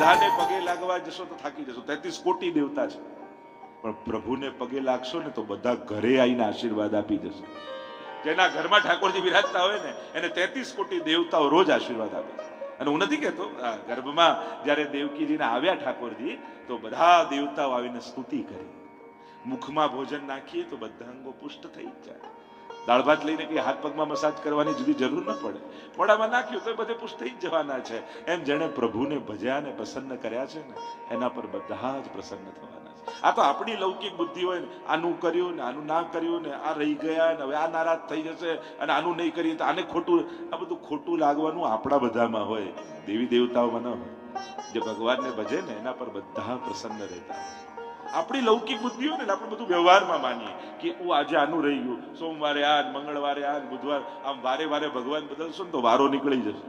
બધાને પગે લાગવા જશો તો થાકી જશો, 33 કોટી દેવતા છે, પણ પ્રભુને પગે લાગશો ને તો બધા ઘરે આવીને આશીર્વાદ આપી જશે. જેના ઘરમાં ઠાકોરજી બિરાજતા હોય ને એને 33 કોટી દેવતાઓ રોજ આશીર્વાદ આપે છે. અને હું નથી કહેતો, ગર્ભમાં જ્યારે દેવકીજીને આવ્યા ઠાકોરજી તો બધા દેવતાઓ આવીને સ્તુતિ કરી. મુખમાં ભોજન નાખીએ તો બધા અંગો પુષ્ટ થઈ જ જાય. દાળ ભાત લઈને કઈ હાથ પગમાં મસાજ કરવાની જુદી જરૂર ન પડે, મોઢામાં નાખ્યું તો બધે પુષ્ટ થઈ જ જવાના છે. એમ જેણે પ્રભુને ભજ્યા ને પ્રસન્ન કર્યા છે ને એના પર બધા જ પ્રસન્ન થવાના છે. આ તો આપણી લૌકિક બુદ્ધિ હોય ને, આનું કર્યું ને આનું ના કર્યું ને આ રહી ગયા ને હવે આ નારાજ થઈ જશે અને આનું નહીં કરીએ તો આને ખોટું, આ બધું ખોટું લાગવાનું આપણા બધામાં હોય, દેવી દેવતાઓમાં ન હોય. જે ભગવાનને ભજે ને એના પર બધા પ્રસન્ન રહેતા. આપણી લૌકિક બુદ્ધિ હોય ને આપણે બધું વ્યવહારમાં માનીએ કે હું આજે આનું રહી ગયું, સોમવારે આ, મંગળવારે આ, બુધવાર, આમ વારે વારે ભગવાન બદલશો ને તો વારો નીકળી જશે.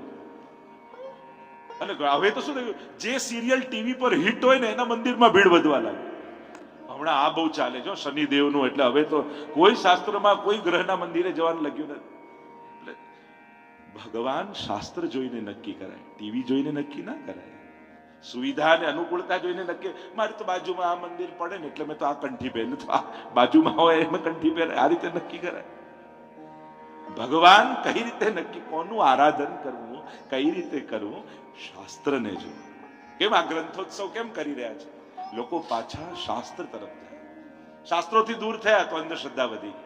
અને હવે તો શું થયું, જે સિરિયલ ટીવી પર હિટ હોય ને એના મંદિરમાં ભીડ વધવા લાગે. હમણાં આ બહુ ચાલે છે શનિદેવનું, એટલે હવે તો કોઈ શાસ્ત્રમાં કોઈ ગ્રહના મંદિરે જવાનું લખ્યું નથી. ભગવાન શાસ્ત્ર જોઈને નક્કી કરાય, ટીવી જોઈને નક્કી ના કરાય. સુવિધા અને અનુકૂળતા જોઈને નક્કી, મારે તો બાજુમાં આ મંદિર પડે ને એટલે મેં તો આ કંઠી પહેરું, તો આ બાજુમાં હોય એમાં કંઠી પહેરે, આ રીતે નક્કી કરાય. ભગવાન કઈ રીતે નક્કી, કોનું આરાધન કરવું, કઈ રીતે કરવું, શાસ્ત્રને જો. કેમ આ ગ્રંથોત્સવ કેમ કરી રહ્યા છે? લોકો પાછા શાસ્ત્ર તરફ જાય. શાસ્ત્રોથી દૂર થયા તો અંધશ્રદ્ધા વધી.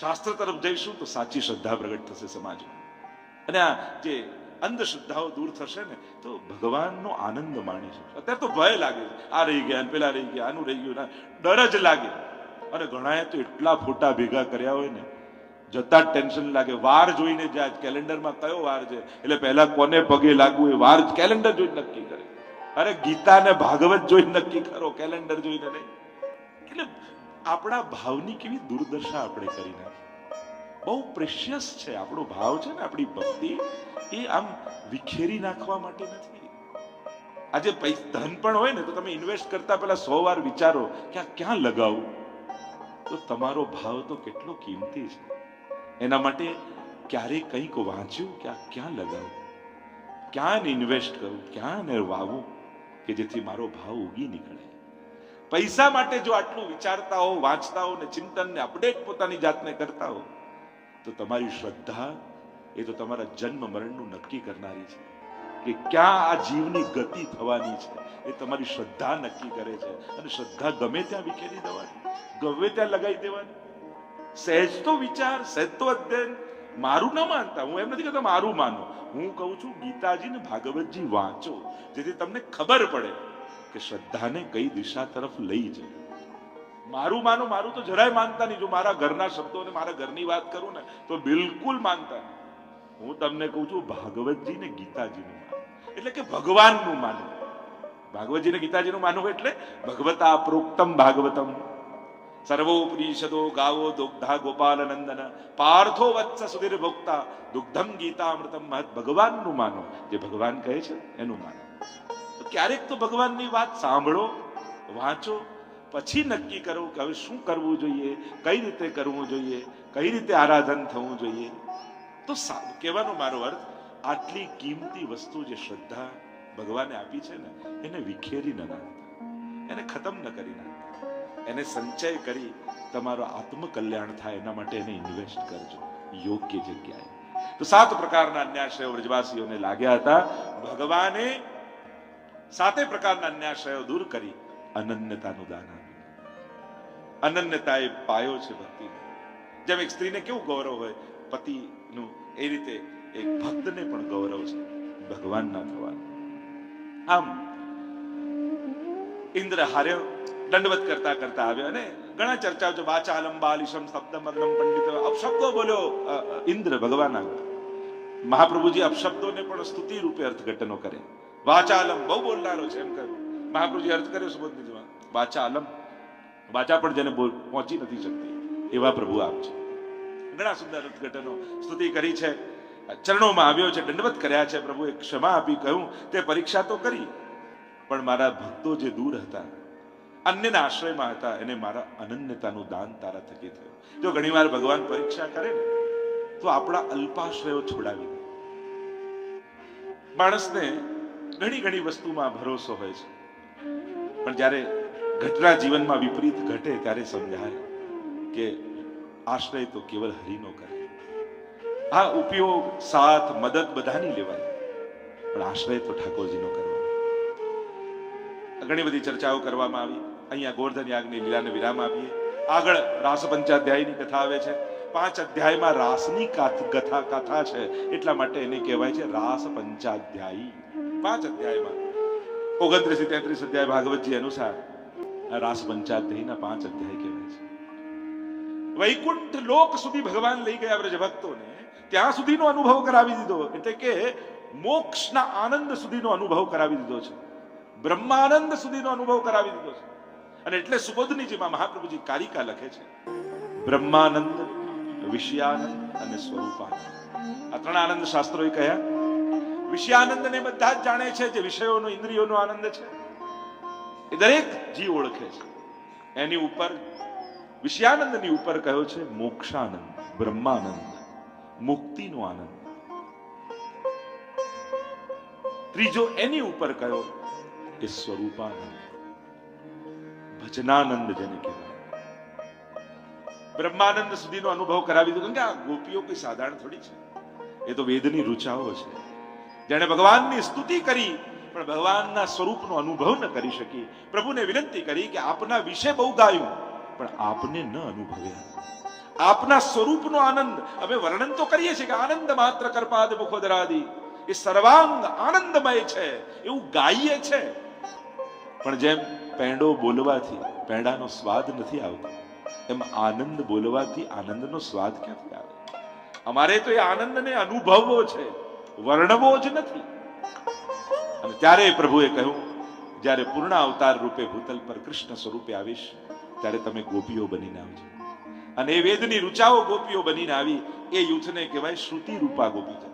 શાસ્ત્ર તરફ જઈશું તો સાચી શ્રદ્ધા પ્રગટ થશે સમાજમાં. અને આ જે અંધશ્રદ્ધાઓ દૂર થશે ને તો ભગવાનનો આનંદ માણી શકશે. અત્યારે તો ભય લાગે છે, આ રહી ગયા, પેલા રહી ગયા, આનું રહી ગયું, ડર જ લાગે. અને ઘણાએ તો એટલા ફોટા ભેગા કર્યા હોય ને જતા જ ટેન્શન લાગે. વાર જોઈને જાય, કેલેન્ડરમાં કયો વાર છે એટલે પહેલા કોને પગે લાગવું એ વાર કેલેન્ડર જોઈને નક્કી કરે. અરે ગીતા ને ભાગવત જોઈને નક્કી કરો, કેલેન્ડર જોઈને નહીં. એટલે આપણા ભાવની કેવી દુર્દશા આપણે કરી નાખી. બહુ પ્રેશિયસ છે આપણો ભાવ છે ને, આપણી ભક્તિ એ આમ વિખેરી નાખવા માટે નથી. આજે ધન પણ હોય ને તો તમે ઇન્વેસ્ટ કરતા પહેલા 100 વાર વિચારો કે આ ક્યાં લગાવું, તો તમારો ભાવ તો કેટલો કિંમતી છે. એના માટે ક્યારેય કંઈક વાંચ્યું કે આ ક્યાં લગાવું, ક્યાં ઇન્વેસ્ટ કરું, ક્યાં વાવું કે જેથી મારો ભાવ ઉગી નીકળે. પૈસા માટે જો આટલું વિચારતા હો, વાંચતા હો ને ચિંતન ને અપડેટ પોતાની જાતને કરતા હો તો તમારી શ્રદ્ધા એ તો તમારા જન્મ મરણનું નક્કી કરનારી છે. કે ક્યાં આ જીવની ગતિ થવાની છે એ તમારી શ્રદ્ધા નક્કી કરે છે. અને શ્રદ્ધા ગમે ત્યાં વિખેરી દેવાની, ગમે ત્યાં લગાવી દેવાની. સહેજ તો વિચાર, સહેજ તો અધ્યયન. મારું ન માનતા, હું એમ નથી કહેતો મારું માનો, હું કહું છું ગીતાજી ને ભાગવતજી વાંચો જેથી તમને ખબર પડે કે શ્રદ્ધાને કઈ દિશા તરફ લઈ જાય. મારું માનો, મારું તો જરાય માનતા નહીં. જો મારા ઘરના શબ્દો ને મારા ઘરની વાત કરું ને તો બિલકુલ માનતા નહીં. હું તમને કહું છું ભાગવતજી ને ગીતાજીનું માનો, એટલે કે ભગવાનનું માનવું. ભાગવતજી ને ગીતાજીનું માનવું એટલે ભગવતા પ્રોક્તમ ભાગવતમ સર્વોપનિષદો ગાવો દુગ્ધા ગોપાલ નંદન પાર્થો વત્સ સુધીર ભોક્તા દુગ્ધમ ગીતામૃતમ મહત. ભગવાનનું માનો, જે ભગવાન કહે છે એનું માનો. તો ક્યારેક તો ભગવાનની વાત સાંભળો, વાંચો, પછી નક્કી કરો કે હવે શું કરવું જોઈએ, કઈ રીતે કરવું જોઈએ, કઈ રીતે આરાધન થવું જોઈએ. તો કહેવાનો મારો અર્થ, આટલી કિંમતી વસ્તુ જે શ્રદ્ધા ભગવાને આપી છે ને એને વિખેરી ન નાખતા, એને ખતમ ન કરી નાખતા, એને સંચય કરી તમારો આત્મકલ્યાણ થાય એના માટે એને ઇન્વેસ્ટ કરજો યોગ્ય જગ્યાએ. તો 7 પ્રકારના અન્યાશ્રયો વ્રજવાસીઓને લાગ્યા હતા. ભગવાને 7 પ્રકારના અન્યાશ્રયો દૂર કરી અનન્યતાનું દાન આપ્યું. અનન્યતા એ પાયો છે ભક્તિનો. જેમ એક સ્ત્રીને કેવું ગૌરવ હોય પતિનું, એ રીતે એક ભક્તને પણ ગૌરવ છે ભગવાનના થવાનું. આમ ઇન્દ્ર હાર્યો, દંડવત કરતા કરતા આવ્યો અને ઘણા ચર્ચાઓ છે. વાચાલમ બાલિશમ શબ્દમગ્નમ પંડિત, અપશબ્દો બોલ્યો ઇન્દ્ર ભગવાન આગળ. મહાપ્રભુજી અપશબ્દોને પણ સ્તુતિ રૂપે અર્થઘટનો કરે. વાચાલમ બહુ બોલનારો છે એમ કહ્યું. મહાપ્રભુજી અર્થ કર્યો સુબોધ નિજમાં. વાચાલમ, વાચા પણ જેને પહોંચી નથી શકતી એવા પ્રભુ આપ છે. ઘણા સુંદર અર્થઘટનો સ્તુતિ કરી છે. ચરણોમાં આવ્યો છે, દંડવત કર્યા છે. પ્રભુએ ક્ષમા આપી, કહ્યું તે પરીક્ષા તો કરી પણ મારા ભક્તો જે દૂર હતા, અન્યના આશ્રયમાં હતા, એને મારા અનન્યતાનું દાન તારા થકી થયું. જો ઘણીવાર ભગવાન પરીક્ષા કરે ને તો આપણા અલ્પાશ્રયો છોડાવી દે. માણસને ઘણી ઘણી વસ્તુમાં ભરોસો હોય છે, પણ જ્યારે ઘટના જીવનમાં વિપરીત ઘટે ત્યારે સમજાય કે આશ્રય તો કેવલ હરિનો કરે. આ ઉપયોગ સાથ મદદ બધાની લેવાય, પણ આશ્રય તો ઠાકોરજીનો કરવાનો. ઘણી બધી ચર્ચાઓ કરવામાં આવી. અહીંયા ગોવર્ધન યાગની લીલાને વિરામ આપીએ. આગળ રાસ પંચાધ્યાયની કથા આવે છે. 5 અધ્યાયમાં રાસની કથા છે, એટલા માટે એને કહેવાય છે રાસ પંચાધ્યાયી. 5 અધ્યાયમાં 29 થી 33 અધ્યાય ભાગવતજી અનુસાર રાસ પંચાધ્યાયીના 5 અધ્યાય કહેવાય છે. વૈકુંઠ લોક સુધી ભગવાન લઈ ગયા બ્રજ ભક્તોને, ત્યાં સુધીનો અનુભવ કરાવી દીધો, એટલે કે મોક્ષના આનંદ સુધીનો અનુભવ કરાવી દીધો છે, બ્રહ્માનંદ સુધીનો અનુભવ કરાવી દીધો છે. અને એટલે સુબોધનીજીમાં મહાપ્રભુજી કારિકા લખે છે, બ્રહ્માનંદ, વિષયાનંદ અને સ્વરૂપાનંદ. આ 3 આનંદ શાસ્ત્રોએ કહ્યા. વિષયાનંદને બધા જ જાણે છે, જે વિષયોનો ઇન્દ્રિયોનો આનંદ છે, એ દરેક જીવ ઓળખે છે. એની ઉપર વિષયાનંદની ઉપર કહ્યો છે મોક્ષાનંદ, બ્રહ્માનંદ, મુક્તિનો આનંદ. ત્રીજો એની ઉપર કહ્યો એ સ્વરૂપાનંદ, ભજનાનંદ જેને કહેવાય. બ્રહ્માનંદ સુધીનો અનુભવ કરાવી દીધો. કે આ ગોપીઓ કોઈ સાધારણ થોડી છે, એ તો વેદની રૂચાઓ છે. જેણે ભગવાનની સ્તુતિ કરી પણ ભગવાનના સ્વરૂપનો અનુભવ ન કરી શકી. પ્રભુને વિનંતી કરી કે આપના વિશે બહુ ગાયું, પણ આપને ન અનુભવ્યા. આપના સ્વરૂપનો આનંદ અમે વર્ણન તો કરીએ છીએ કે આનંદ માત્ર કરપાદ મુખોદરાદી, એ સર્વાંગ આનંદમય છે એવું ગાઈએ છે, પણ જેમ પેંડો બોલવાથી પેંડાનો સ્વાદ નથી આવતો, એમ આનંદ બોલવાથી આનંદનો સ્વાદ ક્યાંથી આવે? અમારે તો એ આનંદને અનુભવવો છે, વર્ણવો જ નથી. અને ત્યારે પ્રભુએ કહ્યું, જ્યારે પૂર્ણ અવતાર રૂપે ભૂતલ પર કૃષ્ણ સ્વરૂપે આવીશ, ત્યારે તમે ગોપીઓ બનીને આવજો. અને એ વેદની રૂચાઓ ગોપીઓ બનીને આવી, એ યુથને કહેવાય શ્રુતિ રૂપા ગોપીજન.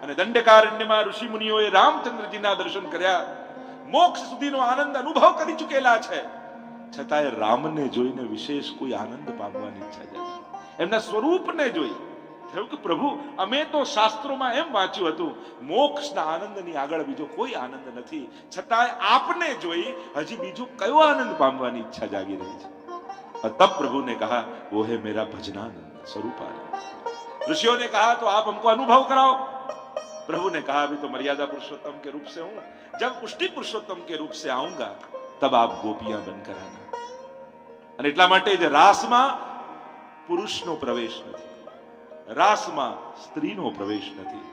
અને દંડકારણ્યમાં ઋષિ મુનિઓએ રામચંદ્રજીના દર્શન કર્યા, મોક્ષ સુધીનો આનંદ અનુભવ કરી ચૂકેલા છે, છતાંય રામને જોઈને વિશેષ કોઈ આનંદ પામવાની ઈચ્છા જાગી. એમના સ્વરૂપને જોઈ થયું કે પ્રભુ, અમે તો શાસ્ત્રોમાં એમ વાંચ્યું હતું, મોક્ષના આનંદની આગળ બીજો કોઈ આનંદ નથી, છતાંય આપને જોઈ હજી બીજો કયો આનંદ પામવાની ઈચ્છા જાગી રહી છે. तब प्रभु ने कहा, वो है मेरा भजनानंद स्वरूपानंद. ऋषियों ने कहा तो आप हमको अनुभव कराओ. प्रभु ने कहा, अभी तो मर्यादा पुरुषोत्तम के रूप से हूं, जब पुष्टि पुरुषोत्तम के रूप से आऊंगा तब आप गोपियां बनकर आना. અને એટલા માટે જ રાસમાં પુરુષનો પ્રવેશ નથી, રાસમાં સ્ત્રીનો પ્રવેશ નથી,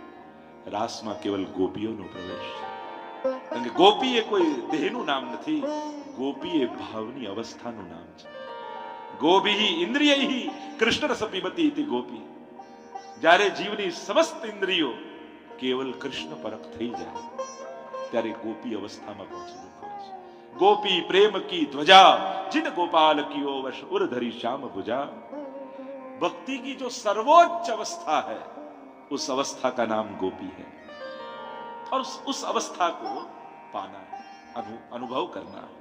રાસમાં કેવલ ગોપીઓનો પ્રવેશ છે. કારણ કે ગોપી એ કોઈ દેહનું નામ નથી, ગોપી એ ભાવની અવસ્થાનું નામ છે. ગોભી ઇન્દ્રિયૈ કૃષ્ણ રસ પીબતી ઇતિ ગોપી. જ્યારે જીવની સમસ્ત ઇન્દ્રિયો કેવલ કૃષ્ણ પરખ થઈ જાય, ત્યારે ગોપી અવસ્થામાં પહોંચેલું હોય છે. गोपी प्रेम की ध्वजा जिन गोपाल की ओ वश उर्धरी श्याम भुजा। भक्ति की जो सर्वोच्च अवस्था है उस अवस्था का नाम गोपी है और उस अवस्था को पाना है, अनुभव करना है।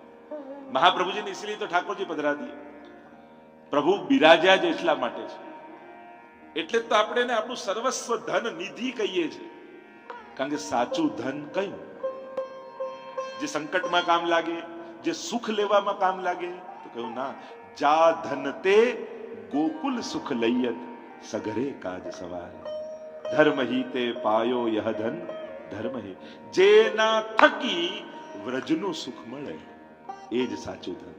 महाप्रभु जी ने इसलिए तो ठाकुर जी पधरा दिए। प्रभु बिराज्या ज એટલા માટે છે, એટલે તો આપણે એને આપણું સર્વસ્વ ધન નિધિ કહીએ છીએ, કારણ કે સાચું ધન કયું જે સંકટમાં કામ લાગે, જે સુખ લેવામાં કામ લાગે, તો કહ્યું ના, જા ધન તે ગોકુલ સુખ લઈયત સઘરે કાજ સવાર, ધર્મ હી તે પાયો યહ ધન ધર્મ હે, જેના થકી વ્રજનું સુખ મળે એ જ સાચું ધન,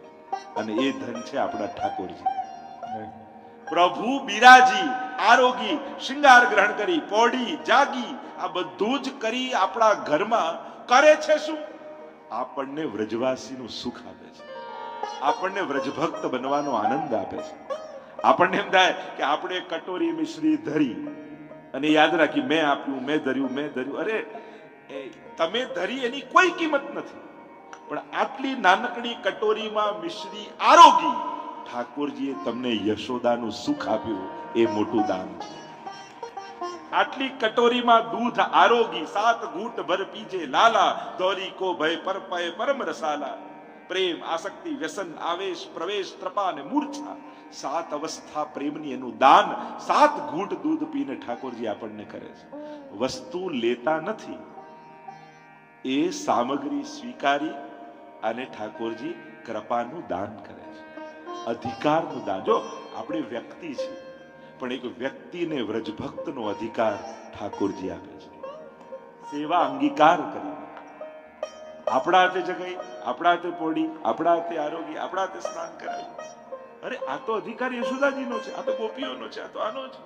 અને એ ધન છે આપણા ઠાકોરજી। પ્રભુ બિરાજી, આરોગી, શૃંગાર ગ્રહણ કરી, પોડી જાગી, આ બધું જ કરી આપણા ઘરમાં કરે છે શું? આપણને વ્રજવાસીનું સુખ આપે છે, આપણને વ્રજભક્ત બનવાનો આનંદ આપે છે। આપણને એમ થાય કે આપણે કટોરી મિશ્રી ધરી અને યાદ રાખી મેં આપ્યું, મેં ધર્યું, મેં ધર્યું। અરે તમે ધરી એની કોઈ કિંમત નથી, પણ આટલી નાનકડી કટોરીમાં મિશ્રી આરોગી ઠાકોરજીએ તમને યશોદાનું સુખ આપ્યું, એ મોટું દાન છે। આટલી કટોરીમાં દૂધ આરોગી, 7 ઘૂંટ ભર પીજે લાલા, દોરી કો ભય પર પય પરમ રસાલા, પ્રેમ, આસક્તિ, વ્યસન, આવેશ, પ્રવેશ, ત્રપા અને મૂર્છા, 7 અવસ્થા પ્રેમની એનું દાન 7 ઘૂંટ દૂધ પીને ઠાકોરજી આપણને કરે છે। વસ્તુ લેતા નથી, એ સામગ્રી સ્વીકારી અને ઠાકોરજી કૃપાનું દાન કરે છે, અધિકારનું દાન. જો આપણે વ્યક્તિ છે, પણ એક વ્યક્તિને વ્રજભક્તનો અધિકાર ઠાકોરજી આપે છે. સેવા અંગીકાર કરી, આપણા હાથે જગાઈ, આપણા હાથે પોડી, આપણા હાથે આરોગી, આપણા હાથે સ્નાન કરાવી. અરે આ તો અધિકાર યશોદાજીનો છે, આ તો ગોપીઓનો છે, આ તો આનો છે.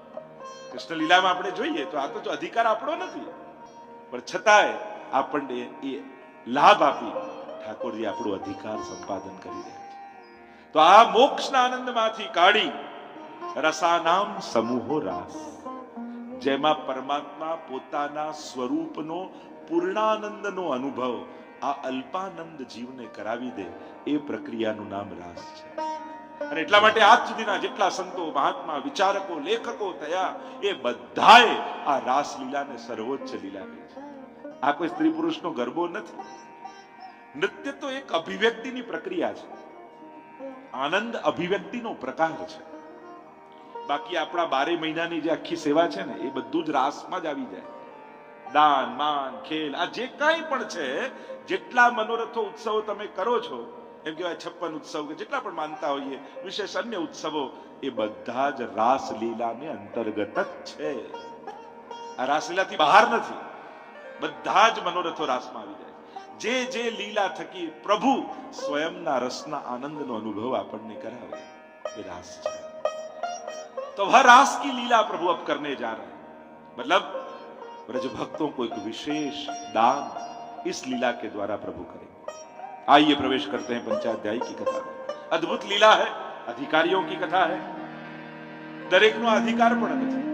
કૃષ્ણ લીલામાં આપણે જોઈએ તો આ તો અધિકાર આપણો નથી, પણ છતાંય આપણને એ લાભ આપી ઠાકોરજી આપણો અધિકાર સંપાદન કરી રહ્યા છે. તો આ મોક્ષના આનંદમાંથી કાઢી રસાનામ સમૂહો રાસ, જેમાં પરમાત્મા પોતાના સ્વરૂપનો પૂર્ણાનંદનો અનુભવ આ અલ્પાનંદ જીવને કરાવી દે, એ પ્રક્રિયાનું નામ રાસ છે. અને એટલા માટે આજ સુધીના જેટલા સંતો, મહાત્મા, વિચારકો, લેખકો થયા, એ બધાએ આ રાસલીલાને સર્વોચ્ચ લીલા કહી છે. આ કોઈ સ્ત્રી પુરુષનો ગરબો નથી. નૃત્ય તો એક અભિવ્યક્તિની પ્રક્રિયા છે, આનંદ અભિવ્યક્તિનો પ્રકાર છે. બાકી આપણા 12 મહિનાની જે આખી સેવા છે ને, એ બધું જ રાસમાં જ આવી જાય. દાન, માન, ખેલ, આ જે કાંઈ પણ છે, જેટલા મનોરથો, ઉત્સવો તમે કરો છો, એમ કહેવાય 56 ઉત્સવ કે જેટલા પણ માનતા હોઈએ, વિશેષ અન્ય ઉત્સવો, એ બધા જ રાસલીલાને અંતર્ગત જ છે. આ રાસલીલાથી બહાર નથી. બધા જ મનોરથો રાસમાં આવી જાય. જે જે લીલા થકી પ્રભુ સ્વયંના રસના આનંદનો અનુભવ આપણને કરાવે, એ રાસ છે. तो वह रास की लीला प्रभु अब करने जा रहे हैं. मतलब ब्रज भक्तों को एक विशेष दान इस लीला के द्वारा प्रभु करेंगे. आइए प्रवेश करते हैं पंचाध्यायी की कथा में. अद्भुत लीला है, अधिकारियों की कथा है. દરેકનો અધિકાર પણ નથી,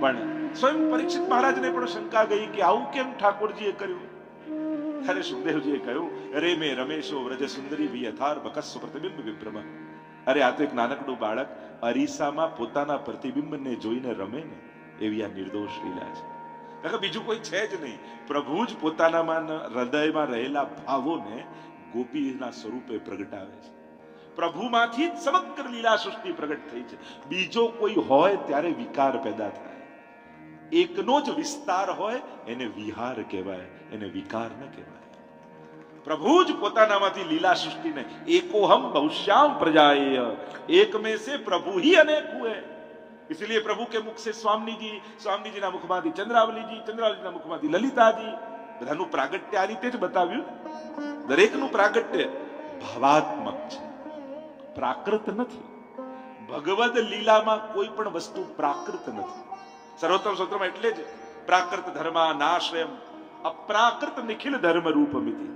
પણ સ્વયં પરીક્ષિત મહારાજને પણ શંકા ગઈ કે આવું કેમ ઠાકોરજીએ કર્યું. ત્યારે સુખદેવજીએ કહ્યું, રે મે રમેશો વ્રજ સુંદરી ભી યથાર બકસ્વ પ્રતિબિંબ વિભ્રમ. અરે આ તો એક નાનકડું બાળક અરીસામાં પોતાના પ્રતિબિંબને જોઈને રમે ને, એવી આ નિર્દોષ લીલા છે. કારણ કે બીજું કોઈ છે જ નહીં. પ્રભુ જ પોતાનામાં હૃદયમાં રહેલા ભાવોને ગોપીના સ્વરૂપે પ્રગટાવે છે. પ્રભુમાંથી જ સમગ્ર લીલા સૃષ્ટિ પ્રગટ થઈ છે. બીજો કોઈ હોય ત્યારે વિકાર પેદા થાય. એકનો જ વિસ્તાર હોય એને વિહાર કહેવાય, એને વિકાર ન કહેવાય. प्रभु ज પોતાનામાંથી લીલા સૃષ્ટિને एकोहम बहुश्याम प्रजाएय, एक में से प्रभु ही अनेक हुए. इसलिए प्रभु के मुख से स्वामी जी ना मुखમાંથી ચંદ્રાવલી જી ના મુખમાંથી લલિતા જી, બધાનું પ્રાગટ્ય આ રીતે જ બતાવ્યું. દરેકનું પ્રાગટ્ય ભાવાત્મક છે, પ્રાકૃત નથી. ભગવદ લીલામાં કોઈ પણ વસ્તુ પ્રાકૃત નથી. સર્વોત્તમ સૂત્રમાં એટલે જ પ્રાકૃત ધર્મા નાશ્રયમ અપ્રાકૃત નિખિલ ધર્મ રૂપમિતિ.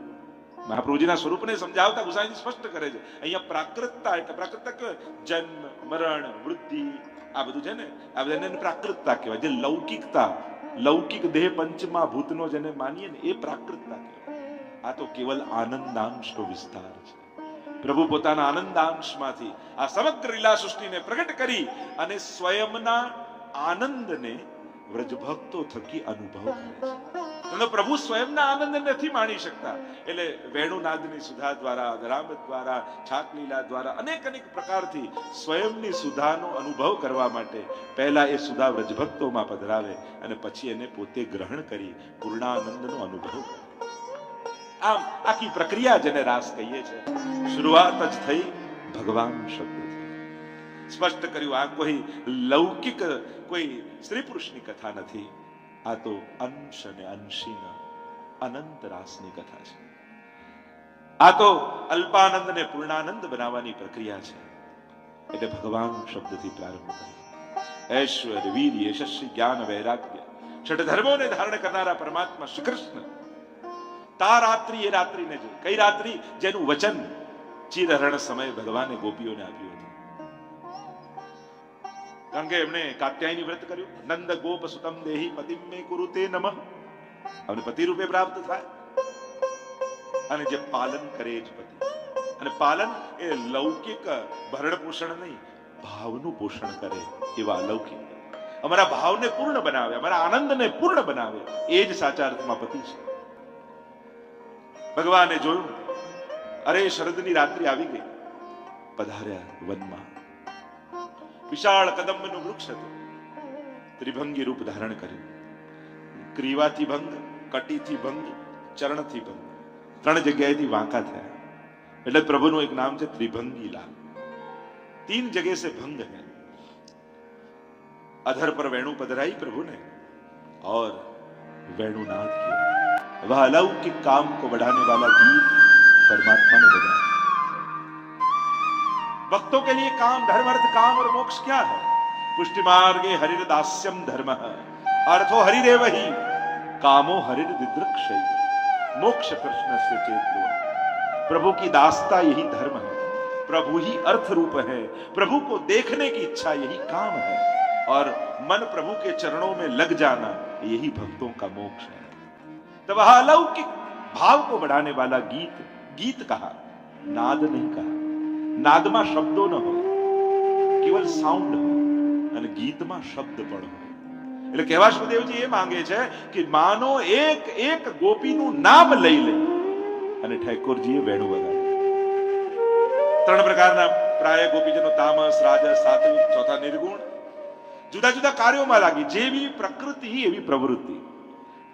મહાપ્રભુજીના સ્વરૂપને સમજાવતા ગુસાઈજી સ્પષ્ટ કરે છે. અહીંયા પ્રાકૃતતા એટલે પ્રાકૃતતા કહેવાય જન્મ, મરણ, વૃદ્ધિ, આ બધું છે ને, આ બધાને પ્રાકૃતતા કહેવાય. જે લૌકિકતા, લૌકિક દેહ પંચમા ભૂતનો જેને માનીએ ને, એ પ્રાકૃતતા કહેવાય. આ તો કેવલ આનંદાંશનો વિસ્તાર છે. પ્રભુ પોતાના આનંદાંશમાંથી આ સમગ્ર લીલા સૃષ્ટિને પ્રગટ કરી અને સ્વયંના આનંદને વ્રજભક્તો થકી અનુભવ કરે છે. પ્રભુ સ્વયંના આનંદ નથી માણી શકતા, એટલે વેણુનાદની સુધા દ્વારા, ધરામત દ્વારા, છાક લીલા દ્વારા અનેક પ્રકારથી સ્વયંની સુધાનો અનુભવ કરવા માટે પહેલા એ સુધા વ્રજભક્તોમાં પધરાવે અને પછી એને પોતે ગ્રહણ કરી પૂર્ણાનંદનો અનુભવ કરે. આમ આખી પ્રક્રિયા જેને રાસ કહીએ છે, શરૂઆત જ થઈ ભગવાન શબ્દથી. સ્પષ્ટ કર્યું, આ કોઈ લૌકિક કોઈ સ્ત્રી પુરુષની કથા નથી. આ તો અંશ અને અંશીના અનંત રાસની કથા છે. આ તો અલ્પાનંદ ને પૂર્ણાનંદ બનાવવાની પ્રક્રિયા છે. એટલે ભગવાન શબ્દથી પ્રારંભ કર્યો. ઐશ્વર્ય, વીર્ય, યશસ્વી, જ્ઞાન, વૈરાગ્ય, ષડ ધર્મોને ધારણ કરનારા પરમાત્મા શ્રી કૃષ્ણ તા રાત્રિ એ રાત્રિને જોઈ. કઈ રાત્રિ? જેનું વચન ચિરહરણ સમયે ભગવાને ગોપીઓને આપ્યું હતું. કારણ કે એમણે કાત્યાયની વ્રત કર્યું. નંદ ગોપ સુતમ દેહી પતિમ મે કુરુતે નમઃ. અમને પતિ રૂપે પ્રાપ્ત થાય. અને જે પાલન કરે જ પતિ. અને પાલન એ લૌકિક ભરણ પોષણ નહીં, ભાવનું પોષણ કરે એવા અલૌકિક. અમારા ભાવને પૂર્ણ બનાવે, અમારા આનંદને પૂર્ણ બનાવે, એ જ સાચા અર્થમાં પતિ છે. ભગવાને જોયું, અરે શરદની રાત્રિ આવી ગઈ. પધાર્યા વનમાં. વિશાળ કદંબનું વૃક્ષ હતું. ત્રિભંગી રૂપ ધારણ કર્યું. ગ્રીવાથી ભંગ, કટીથી ભંગ, ચરણથી ભંગ, 3 જગ્યાએથી વાંકા થયા. એટલે પ્રભુનું એક નામ છે ત્રિભંગી લાલ. 3 जगह से भंग है. अधर पर वेणु पधराई प्रभु ने और वेणुनाद किया. वह अलौकिक काम को बढ़ाने वाला गीत परमात्मा ने बजाया. भक्तों के लिए काम, धर्म, अर्थ, काम और मोक्ष क्या है? पुष्टि मार्गे हरिर्दास्यम धर्म, अर्थो हरिरेव ही, कामो हरिर्दिदृक्षै, मोक्ष कृष्ण से चेतो. प्रभु की दासता यही धर्म है, प्रभु ही अर्थ रूप है, प्रभु को देखने की इच्छा यही काम है, और मन प्रभु के चरणों में लग जाना यही भक्तों का मोक्ष है. तो वह अलौकिक भाव को बढ़ाने वाला गीत, गीत कहा, नाद नहीं कहा. नादમાં શબ્દો ન હોય, કેવલ સાઉન્ડ હોય, અને ગીતમાં શબ્દ પણ હોય. એટલે કેવાશ્વદેવજી એ માંગે છે કે માનો એક એક ગોપીનું નામ લઈ લે અને ઠાકોરજીએ વેણુ વગાડ્યું. 3 પ્રકારના પ્રાય ગોપીજનો, તામસ, રાજસ, સાત્વિક, ચોથા નિર્ગુણ. જુદા જુદા કાર્યોમાં લાગી. જેવી પ્રકૃતિ એવી પ્રવૃત્તિ.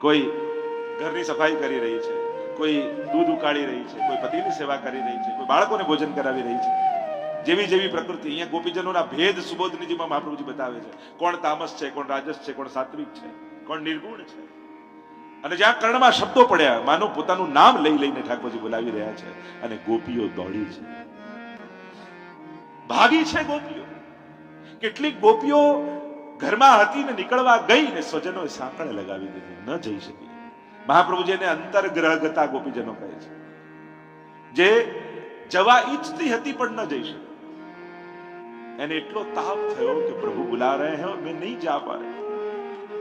કોઈ ઘરની સફાઈ કરી રહી છે, કોઈ દૂધ ઉકાળી રહી છે, કોઈ પતિની સેવા કરી રહી છે, કોઈ બાળકોને ભોજન કરાવી રહી છે. જેવી જેવી પ્રકૃતિ. અહીંયા ગોપીજનોના ભેદ સુબોધનીજીમાં મહાપ્રભુજી બતાવે છે. કોણ તામસ છે, કોણ રાજસ છે, કોણ સાત્વિક છે, કોણ નિર્ગુણ છે. અને જ્યાં કર્ણમાં શબ્દો પડ્યા, માનો પોતાનું નામ લઈ લઈને ઠાકોરજી બોલાવી રહ્યા છે, અને ગોપીઓ દોડી છે, ભાગી છે ગોપીઓ. કેટલીક ગોપીઓ ઘરમાં હતી ને નીકળવા ગઈ ને સ્વજનોએ સાંકળે લગાવી દીધી, ન જઈ શકી. મહાપ્રભુજીને અંતર્ગ્રહગતા ગોપીજનો કહે છે, જે જવા ઈચ્છતી હતી પણ ન જઈ શકી. એને એટલો તાપ થયો કે પ્રભુ બુલા રહે હૈ और मैं नहीं जा पा रही.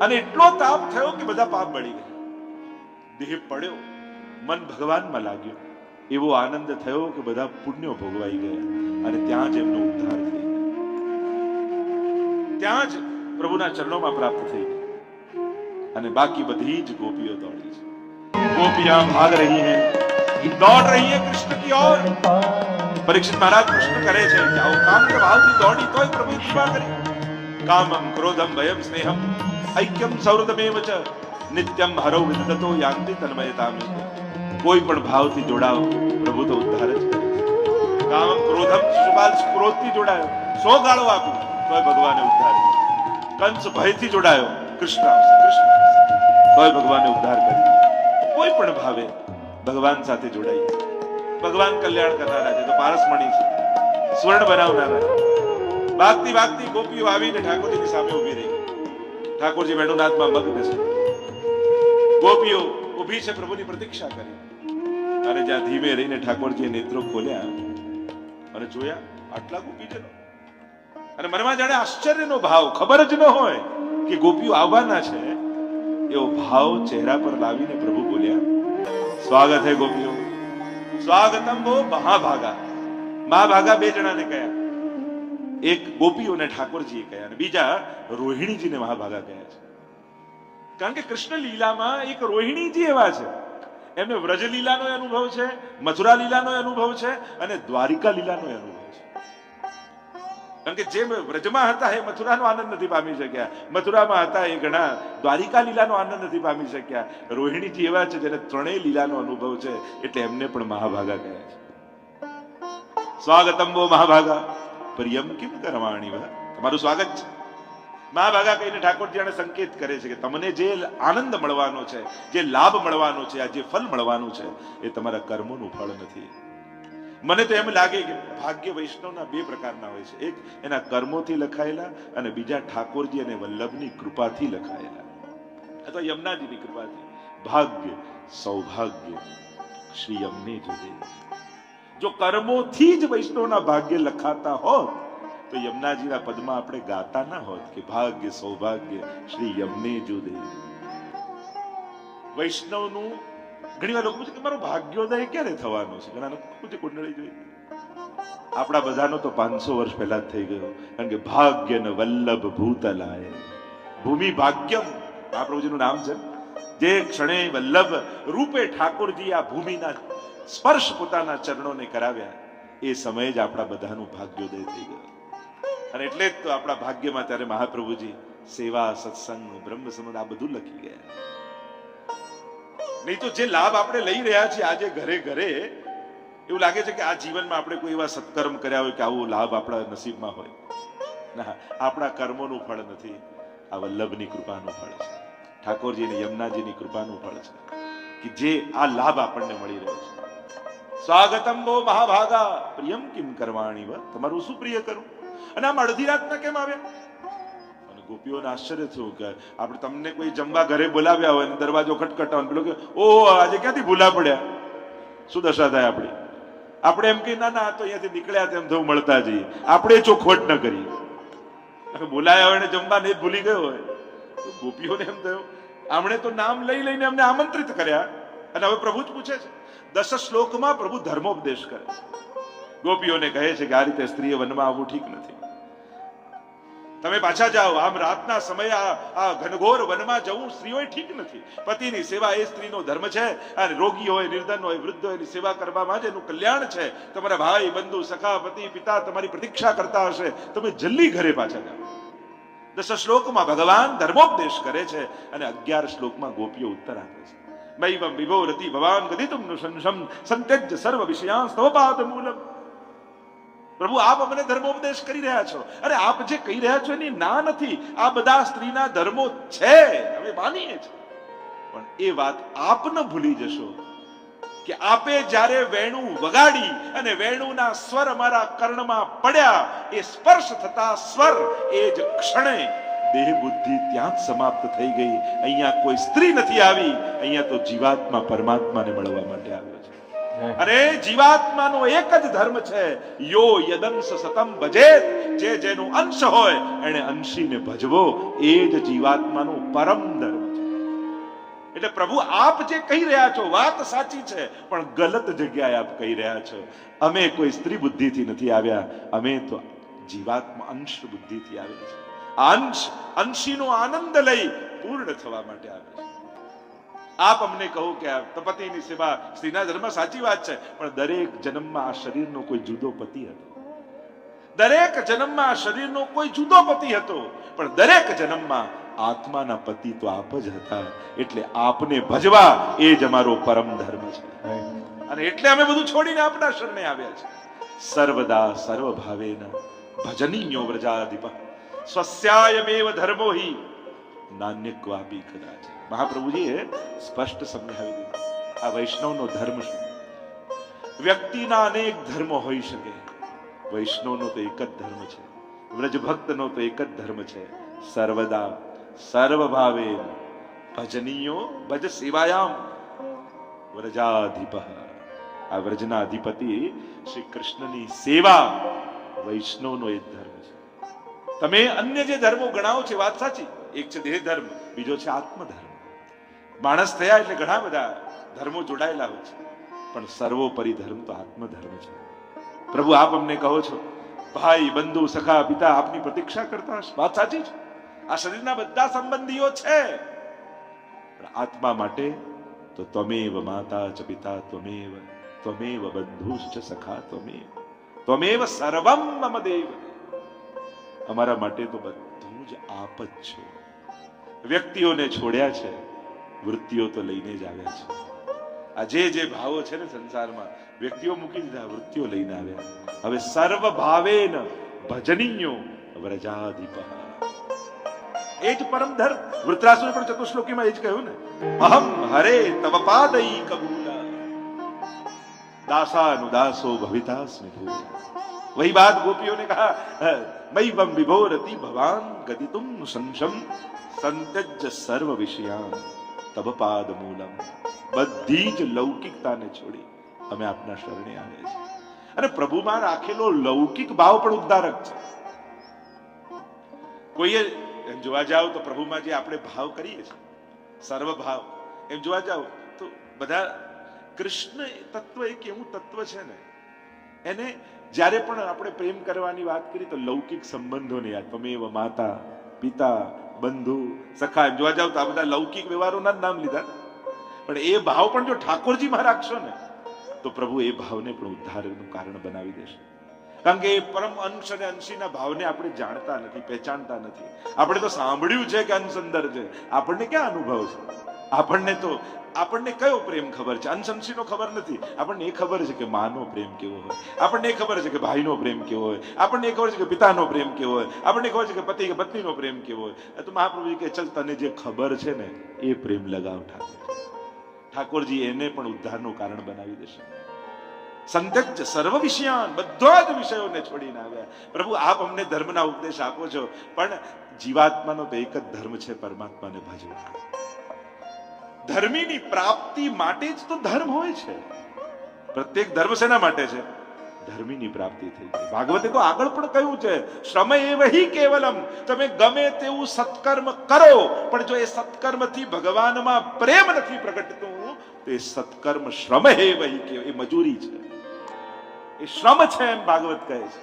અને એટલો તાપ થયો કે બધા પાપ બળી ગયા. દેહ પડ્યો, મન ભગવાનમાં લાગ્યો. એવો આનંદ થયો કે બધા પુણ્યો ભોગવાઈ ગયા, અને ત્યાં જ એમનો ઉદ્ધાર થઈ ગયો. ત્યાં જ પ્રભુના ચરણોમાં પ્રાપ્ત થઈ ગઈ. અને બાકી બધી જ ગોપીઓ દોડી છે. ગોપિयां ભાગ રહી हैं, दौड़ रही है कृष्ण की ओर. परीक्षित महाराज प्रश्न करे છે કે આવું કામ કે ભાવથી દોડી તોય પ્રભુ કૃપા કરી. કામમ ક્રોધમ ભયમ સ્નેહમ ऐक्यम સૌહૃદમેવ ચ નિત્યમ હરૌ વિદતો યાન્તિ તન્મયતામિ. કોઈ પણ ભાવથી જોડાઓ, પ્રભુ તો ઉદ્ધાર જ કરે. કામમ ક્રોધમ, શિશુપાલ ક્રોધથી જોડાયો, 100 ગાળો આપી તોય ભગવાને ઉદ્ધાર કર્યો. કંસ ભયથી જોડાયો, કૃષ્ણ તોય ભગવાને ઉદ્ધાર કર્યો. કોઈ પણ ભાવે ભગવાન સાથે જોડાઈ. ભગવાન કલ્યાણ કરનારા છે, તો પારસમણી છે, સ્વર્ણ બનાવનારા છે. ભાગતી ભાગતી ગોપીઓ આવીને ઠાકોરજીની સામે ઉભી રહી. ઠાકોરજી વેણુનાદમાં મગ્ન છે. ગોપીઓ ઉભી છે, પ્રભુની પ્રતીક્ષા કરી. અને જ્યાં ધીમે રહીને ઠાકોરજીએ નેત્રો ખોલ્યા અને જોયા આટલા ગોપીજનો, અને મનમાં જાણે આશ્ચર્યનો ભાવ, ખબર જ ન હોય કે ગોપીઓ આવવાના છે, એવો ભાવ ચહેરા પર લાવીને પ્રભુ બોલ્યા, સ્વાગત હે ગોપીઓ, સ્વાગતમ વો મહાભાગા. મહાભાગા 2 જણાને કહ્યા. એક ગોપીઓને ઠાકોરજીએ કહ્યા, અને બીજા રોહિણીજીને મહાભાગા કહ્યા છે. કારણ કે કૃષ્ણ લીલામાં એક રોહિણીજી એવા છે, એમને વ્રજ લીલાનો અનુભવ છે, મથુરા લીલાનો અનુભવ છે, અને દ્વારિકા લીલાનો અનુભવ છે. કારણ કે જે વ્રજમાં હતા એ મથુરાનો આનંદ નથી પામી શક્યા, મથુરામાં હતા એ ઘણા દ્વારિકા લીલાનો આનંદ નથી પામી શક્યા. રોહિણીજી એવા છે જેને 3 લીલાનો અનુભવ છે, એટલે એમને પણ મહાભાગા કહ્યા છે. સ્વાગતમ વો મહાભાગા પ્રિયમ કિમ કરવાણી. તમારું સ્વાગત છે. મહાભાગા કહીને ઠાકોરજી આને સંકેત કરે છે કે તમને જે આનંદ મળવાનો છે, જે લાભ મળવાનો છે, આ જે ફલ મળવાનું છે, એ તમારા કર્મોનું ફળ નથી. મને તો એમ લાગે કે ભાગ્ય વૈષ્ણવના 2 પ્રકારના હોય છે. એક એના કર્મોથી લખાયેલા, અને બીજા ઠાકોરજી અને વલ્લભની કૃપાથી લખાયેલા, અથવા યમુનાજીની કૃપાથી. ભાગ્ય સૌભાગ્ય શ્રી યમને જુદે. જો કર્મોથી જ વૈષ્ણવના ભાગ્ય લખાતા હોત તો યમુનાજીના પદમાં આપણે ગાતા ના હોત કે ભાગ્ય સૌભાગ્ય શ્રી યમને જુદે. વૈષ્ણવનું ઘણી વાર લોકો પૂછે કે મારું ભાગ્યોદય ક્યારે થવાનો છે. ઘણા લોકો પૂછે કુંડળી જોઈ. આપણા બધાનો તો 500 વર્ષ પહેલા જ થઈ ગયો. કારણ કે ભાગ્ય ન વલ્લભ ભૂતલાય ભૂમિ ભાગ્યમ મહાપ્રભુજીનું નામ છે. જે ક્ષણે વલ્લભ રૂપે ઠાકોરજી આ ભૂમિના સ્પર્શ પોતાના ચરણોને કરાવ્યા, એ સમયે જ આપણા બધાનું ભાગ્યોદય થઈ ગયો. અને એટલે જ તો આપણા ભાગ્યમાં ત્યારે મહાપ્રભુજી સેવા, સત્સંગ, બ્રહ્મ સંબંધ આ બધું લખી ગયા. નહીં તો જે લાભ આપણે લઈ રહ્યા છીએ આજે ઘરે ઘરે, એવું લાગે છે કે આ જીવનમાં આપણે કોઈ એવા સત્કર્મ કર્યા હોય કે આવો લાભ આપણા નસીબમાં હોય. ના, આપણા કર્મોનું ફળ નથી, આ વલ્લભની કૃપાનું ફળ છે, ઠાકોરજીની યમુનાજીની કૃપાનું ફળ છે કે જે આ લાભ આપણને મળી રહ્યો છે. સ્વાગતમ વો મહાભાગા પ્રિયમ કિમ કરવાણી વ, તમારું શું પ્રિય કરું? અને આમ અડધી રાતના કેમ આવ્યા? અને ગોપીઓને આશ્ચર્ય થયું કે આપણે તમને કોઈ જમવા ઘરે બોલાવ્યા હોય અને દરવાજો ખટખટાવો, પેલો કે ઓહો આજે ક્યાંથી ભૂલા પડ્યા, શું દશા થાય આપણી? આપણે એમ કે ના ના તો અહીંયાથી નીકળ્યા તેમ થયું મળતા જઈએ, આપણે ચોખવટ ન કરીએ. બોલાયા હોય ને જમવા ને ભૂલી ગયો હોય તો ગોપીઓને એમ થયું આમણે તો નામ લઈ લઈને અમને આમંત્રિત કર્યા અને હવે પ્રભુ જ પૂછે છે. 10 શ્લોકમાં પ્રભુ ધર્મોપદેશ કરે છે. ગોપીઓને કહે છે કે આ રીતે સ્ત્રીએ વનમાં આવવું ઠીક નથી, તમે પાછા જાઓ. આમ રાતના સમયે આ ઘનઘોર વનમાં જવું સ્ત્રીઓએ ઠીક નથી. પતિની સેવા એ સ્ત્રીનો ધર્મ છે, અને રોગી હોય, નિર્ધન હોય, વૃદ્ધ હોય એની સેવા કરવામાં જ એનું કલ્યાણ છે. તમારા ભાઈ બંધુ સખા પતિ પિતા તમારી પ્રતીક્ષા કરતા હશે, તમે જલ્દી ઘરે પાછા જાઓ. 10 શ્લોકમાં ભગવાન ધર્મોપદેશ કરે છે અને 11 શ્લોકમાં ગોપીઓ ઉત્તર આપે છે. મૈવમ વિભોરતિ ભવાન ગદિતુમ નુશંસમ સંત્યજ્ય સર્વ વિષયાં સ્તવ પાદ મૂલમ. પ્રભુ આપ અમને ધર્મોપદેશ કરી રહ્યા છો, અને આપ જે કહી રહ્યા છો એની ના નથી, આ બધા સ્ત્રીના ધર્મો છે, અમે માનીએ છીએ. પણ એ વાત આપ ન ભૂલી જશો કે આપે જ્યારે વેણુ વગાડી અને વેણુના સ્વર અમારા કર્ણમાં પડ્યા, એ સ્પર્શ થતા સ્વર એ જ ક્ષણે દેહ બુદ્ધિ ત્યાં જ સમાપ્ત થઈ ગઈ. અહીંયા કોઈ સ્ત્રી નથી આવી, અહીંયા તો જીવાત્મા પરમાત્માને મળવા માટે આવ્યો છે. અરે જીવાત્માનો એક જ ધર્મ છે, યો યદંશ સતમ ભજેત, જે જેનો અંશ હોય એને અંશીને ભજવો, એ જ જીવાત્માનો પરમ ધર્મ છે. એટલે પ્રભુ આપ જે કહી રહ્યા છો વાત સાચી છે, પણ ગલત જગ્યાએ આપ કહી રહ્યા છો. અમે કોઈ સ્ત્રી બુદ્ધિથી નથી આવ્યા, અમે તો જીવાત્મા અંશ બુદ્ધિથી આવ્યા છે. અંશ અંશીનો આનંદ લઈ પૂર્ણ થવા માટે આવ્યા છે. આપ અમને કહો કે પતિની સેવા સ્ત્રીના ધર્મ સાચી વાત છે, પણ દરેક જન્મમાં આ શરીરનો કોઈ જુદો પતિ હતો, દરેક જન્મમાં આ શરીરનો કોઈ જુદો પતિ હતો, પણ દરેક જન્મમાં આત્માના પતિ તો આપ જ હતા. એટલે આપને ભજવા એ જ અમારો પરમ ધર્મ છે, અને એટલે અમે બધું છોડીને આપના શરણે આવ્યા છે. સર્વદા સર્વભાવેન ભજનીયો વ્રજાધિપ સ્વસ્યાયમેવ ધર્મો હિ નાન્યક્વાપી કદાચ. મહાપ્રભુજીએ સ્પષ્ટ સમજાવી દીધું આ વૈષ્ણવનો ધર્મ શું. વ્યક્તિના અનેક ધર્મો હોઈ શકે, વૈષ્ણવનો તો એક જ ધર્મ છે, વ્રજભક્તનો તો એક જ ધર્મ છે, સર્વદા સર્વભાવે ભજનીયો ભજ સેવાયામ વ્રજાધિપ. આ વ્રજના અધિપતિ શ્રી કૃષ્ણની સેવા વૈષ્ણવનો એક ધર્મ છે. તમે અન્ય જે ધર્મો ગણાવો છે વાત સાચી, એક છે દેહ ધર્મ, બીજો છે આત્મધર્મ. માણસ થયા એટલે ઘણા બધા ધર્મો જોડાયેલા હોય છે, પણ સર્વોપરી ધર્મ તો આત્મધર્મ છે. પ્રભુ આપ અમને કહો છો ભાઈ બંધુ સખા પિતા આપની પ્રતીક્ષા કરતા હશે, વાત સાચી છે. આ શરીરના બધા સંબંધીઓ છે, પણ આત્મા માટે તો ત્વમેવ માતા ચ પિતા ત્વમેવ ત્વમેવ બંધુશ્ચ સખા ત્વમેવ ત્વમેવ સર્વમ મમ દેવ. અમારા માટે તો બધું જ આપ જ છો. વ્યક્તિઓને છોડ્યા છે, વૃત્તિઓ તો લઈને જ આવ્યા છે. આ જે ભાવો છે ને સંસારમાં, વ્યક્તિઓ મૂકી દીધા, વૃત્તિઓ લઈને આવ્યા. હવે સર્વ ભાવેન ભજનીયો વ્રજાધિપ, એ જ પરમ ધર્મ. વૃત્રાસુરે પણ ચતુશ્લોકીમાં એ જ કહ્યું ને, અહમ હરે તવ પાદઈ કબૂલા દાસાનુદાસો ભવિતાસ્મિ ભૂલા. वही बात गोपियों ने कहा मय्यम विभोरति भवान गदितुम संशम संत्यज्य सर्व विषयान तब पाद मूलम. બધી જ લૌકિકતાને છોડી અમે આપના શરણે આવ્યા છીએ. અને પ્રભુમાં રાખેલો લૌકિક ભાવ પણ ઉદ્ધારક છે. કોઈએ એમ જોવા જાવ તો પ્રભુમાં જે આપણે ભાવ કરીએ છીએ સર્વ ભાવ, એમ જોવા જાવ તો બધા કૃષ્ણ તત્વ એક એવું તત્વ છે ને, એને જ્યારે પણ આપણે પ્રેમ કરવાની વાત કરી તો લૌકિક સંબંધોને યાદ, ત્વમેવ માતા પિતા બંધુ સખા, એમ જોવા જાવ તો આ બધા લૌકિક વ્યવહારોના જ નામ લીધા. પણ એ ભાવ પણ જો ઠાકોરજીમાં રાખશો ને તો પ્રભુ એ ભાવને પણ ઉદ્ધારનું કારણ બનાવી દેશે. કારણ કે એ પરમ અંશ અને અંશીના ભાવને આપણે જાણતા નથી, પહેચાનતા નથી. આપણે તો સાંભળ્યું છે કે અંશ અંદર છે, આપણને ક્યાં અનુભવ છે? આપણને કયો પ્રેમ ખબર છે? અનસમસીનો ખબર નથી. આપણને એ ખબર છે કે માનો પ્રેમ કેવો હોય, આપણને એ ખબર છે કે ભાઈનો પ્રેમ કેવો હોય, આપણને એ ખબર છે કે પિતાનો પ્રેમ કેવો હોય, આપણને ખબર છે કે પતિ કે પત્નીનો પ્રેમ કેવો હોય. તો મહાપ્રભુજી કે ચલ તને જે ખબર છે ને એ પ્રેમ લગાવ ઠાકોરજી એને પણ ઉદ્ધારનું કારણ બનાવી દેશે. સંત્યજ સર્વ વિષયાન, બધા જ વિષયોને છોડીને આવ્યા. પ્રભુ આપ અમને ધર્મના ઉપદેશ આપો છો, પણ જીવાત્માનો તો એક જ ધર્મ છે, પરમાત્માને ભજવો. ધર્મીની પ્રાપ્તિ માટે જ તો ધર્મ હોય છે. પ્રત્યેક ધર્મ શેના માટે છે? ધર્મીની પ્રાપ્તિ થઈ છે. ભાગવતે તો આગળ પણ કહ્યું છે, શ્રમ એવહિ કેવલમ. તમે ગમે તેવું સત્કર્મ કરો, પણ જો એ સત્કર્મથી ભગવાનમાં પ્રેમ નથી પ્રગટતું તો એ સત્કર્મ શ્રમ એવહિ કે એ મજૂરી છે, એ શ્રમ છે, એમ ભાગવત કહે છે.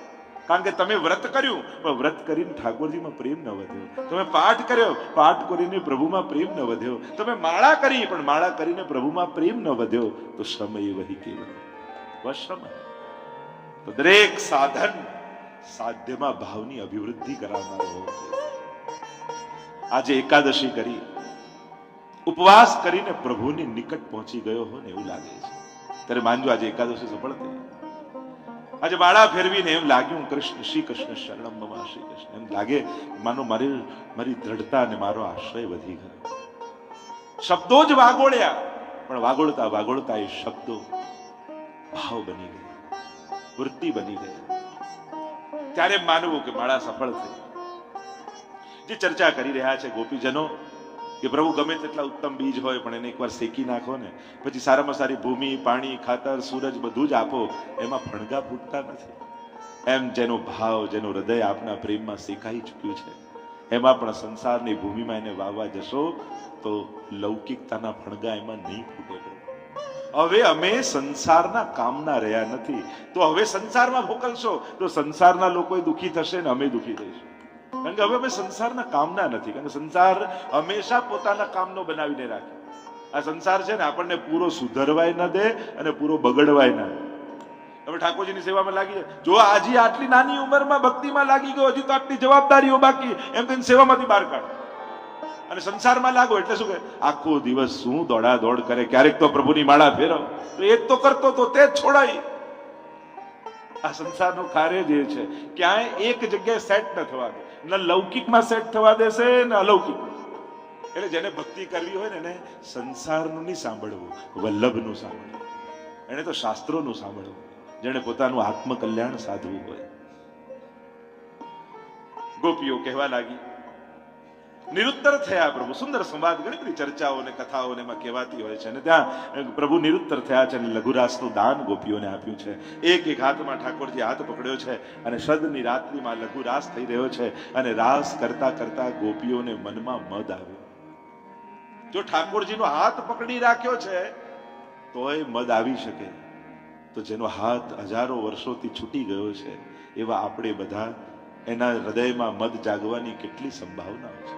કારણ કે તમે વ્રત કર્યું, પણ વ્રત કરીને ઠાકોરજીમાં પ્રેમ ન વધ્યો. તમે પાઠ કર્યો, પાઠ કરીને પ્રભુમાં પ્રેમ ન વધ્યો. તમે માળા કરી, પણ માળા કરીને પ્રભુમાં પ્રેમ ન વધ્યો, તો શ્રમ એ વહી કેવલ શ્રમ. તો દરેક સાધન સાધ્યમાં ભાવની અભિવૃદ્ધિ કરાવનારો હોવો જોઈએ. આજે એકાદશી કરી, ઉપવાસ કરીને પ્રભુની નિકટ પહોંચી ગયો હોય ને એવું લાગે છે. ત્યારે માનજો આજે એકાદશી સફળ થઈ. આજે માળા ફેરવીને એમ લાગ્યું કૃષ્ણ શ્રી કૃષ્ણ શરણમ મમ, શ્રી કૃષ્ણ. એમ લાગે માનો મારી દ્રઢતા અને મારો આશ્રય વધી ગયો. શબ્દો જ વાગોળ્યા, પણ વાગોળતા વાગોળતા એ શબ્દો ભાવ બની ગયા, વૃત્તિ બની ગઈ. ત્યારે માનવું કે માળા સફળ થઈ. જે ચર્ચા કરી રહ્યા છે ગોપીજનો કે પ્રભુ ગમે તેટલા ઉત્તમ બીજ હોય, પણ એને એકવાર શેકી નાખો ને, પછી સારામાં સારી ભૂમિ, પાણી, ખાતર, સૂરજ બધું જ આપો, એમાં ફણગા ફૂટતા નથી. એમ જેનો ભાવ, જેનો હૃદય આપના પ્રેમમાં શેકાઈ ચૂક્યું છે, એમાં પણ સંસારની ભૂમિમાં એને વાવવા જશો તો લૌકિકતાના ફણગા એમાં નહીં ફૂટે. હવે અમે સંસારના કામના રહ્યા નથી, તો હવે સંસારમાં મોકલશો તો સંસારના લોકો દુઃખી થશે ને અમે દુઃખી થઈશું. કારણ કે હવે અમે સંસારના કામના નથી. કારણ કે સંસાર હંમેશા પોતાના કામનો બનાવીને રાખે. આ સંસાર છે ને આપણને પૂરો સુધરવાય ન દે અને પૂરો બગડવાય ના દે. હવે ઠાકોરજીની સેવામાં લાગી જાય, જો આજે આટલી નાની ઉંમરમાં ભક્તિમાં લાગી ગયો, હજી તો આટલી જવાબદારીઓ બાકી, એમ કહીને સેવામાંથી બહાર કાઢ. અને સંસારમાં લાગો એટલે શું કે આખો દિવસ શું દોડા દોડ કરે, ક્યારેક તો પ્રભુની માળા ફેરવ, તો એ તો કરતો તો તે જ છોડાય. આ સંસારનું કાર્ય જે છે ક્યાંય એક જગ્યાએ સેટ ન થવા દે, ન લૌકિકમાં સેટ થવા દેશે ને અલૌકિક. એટલે જેને ભક્તિ કરવી હોય ને એને સંસારનું નહીં સાંભળવું, વલ્લભનું સાંભળવું. એને તો શાસ્ત્રોનું સાંભળવું, જેને પોતાનું આત્મકલ્યાણ સાધવું હોય. ગોપીઓ કહેવા લાગી, નિરુત્તર થયા પ્રભુ. સુંદર સંવાદ, ઘણી બધી ચર્ચાઓ અને કથાઓ એમાં કહેવાતી હોય છે. અને ત્યાં પ્રભુ નિરુત્તર થયા છે અને લઘુરાસનું દાન ગોપીઓને આપ્યું છે. એક એક હાથમાં ઠાકોરજી હાથ પકડ્યો છે અને શરદની રાત્રિમાં લઘુરાસ થઈ રહ્યો છે. અને રાસ કરતા કરતા ગોપીઓને મનમાં મદ આવ્યો. જો ઠાકોરજીનો હાથ પકડી રાખ્યો છે તોય મદ આવી શકે, તો જેનો હાથ હજારો વર્ષોથી છૂટી ગયો છે એવા આપણે બધા, એના હૃદયમાં મદ જાગવાની કેટલી સંભાવનાઓ છે.